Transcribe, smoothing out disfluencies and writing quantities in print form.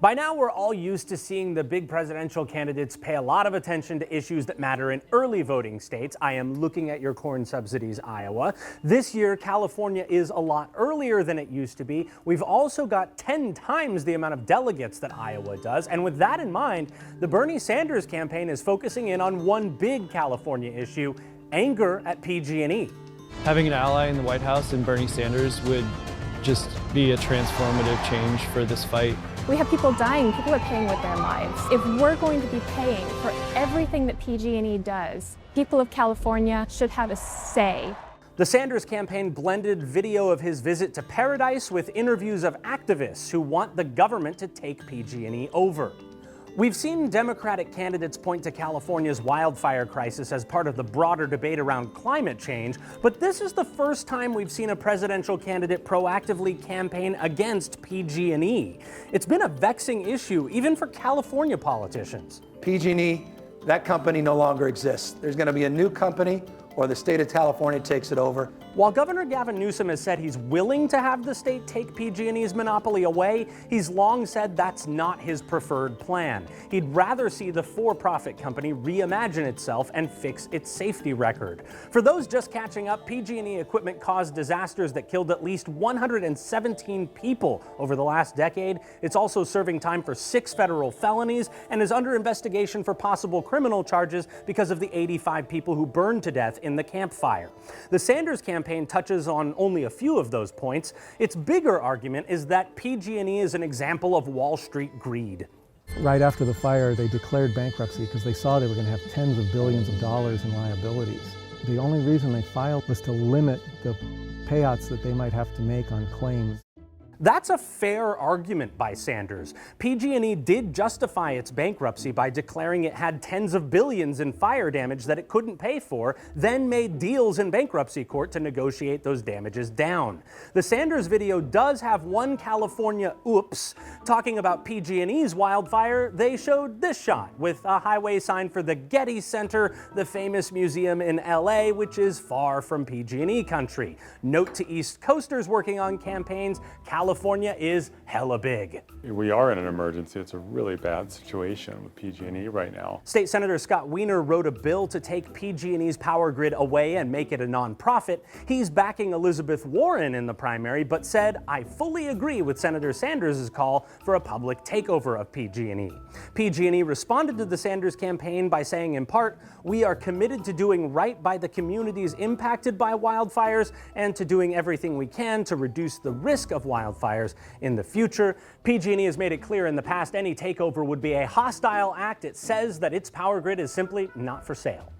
By now, we're all used to seeing the big presidential candidates pay a lot of attention to issues that matter in early voting states. I am looking at your corn subsidies, Iowa. This year, California is a lot earlier than it used to be. We've also got 10 times the amount of delegates that Iowa does. And with that in mind, the Bernie Sanders campaign is focusing in on one big California issue: anger at PG&E. Having an ally in the White House and Bernie Sanders would just be a transformative change for this fight. We have people dying, people are paying with their lives. If we're going to be paying for everything that PG&E does, people of California should have a say. The Sanders campaign blended video of his visit to Paradise with interviews of activists who want the government to take PG&E over. We've seen Democratic candidates point to California's wildfire crisis as part of the broader debate around climate change, but this is the first time we've seen a presidential candidate proactively campaign against PG&E. It's been a vexing issue, even for California politicians. PG&E, that company no longer exists. There's going to be a new company, or the state of California takes it over. While Governor Gavin Newsom has said he's willing to have the state take PG&E's monopoly away, he's long said that's not his preferred plan. He'd rather see the for-profit company reimagine itself and fix its safety record. For those just catching up, PG&E equipment caused disasters that killed at least 117 people over the last decade. It's also serving time for 6 federal felonies and is under investigation for possible criminal charges because of the 85 people who burned to death in the Camp Fire. The Sanders campaign touches on only a few of those points. Its bigger argument is that PG&E is an example of Wall Street greed. Right after the fire, they declared bankruptcy because they saw they were going to have tens of billions of dollars in liabilities. The only reason they filed was to limit the payouts that they might have to make on claims. That's a fair argument by Sanders. PG&E did justify its bankruptcy by declaring it had tens of billions in fire damage that it couldn't pay for, then made deals in bankruptcy court to negotiate those damages down. The Sanders video does have one California oops. Talking about PG&E's wildfire, they showed this shot with a highway sign for the Getty Center, the famous museum in LA, which is far from PG&E country. Note to East Coasters working on campaigns, California is hella big. We are in an emergency. It's a really bad situation with PG&E right now. State Senator Scott Wiener wrote a bill to take PG&E's power grid away and make it a nonprofit. He's backing Elizabeth Warren in the primary, but said, "I fully agree with Senator Sanders' call for a public takeover of PG&E." PG&E responded to the Sanders campaign by saying, in part, "We are committed to doing right by the communities impacted by wildfires and to doing everything we can to reduce the risk of wildfires in the future." PG&E has made it clear in the past any takeover would be a hostile act. It says that its power grid is simply not for sale.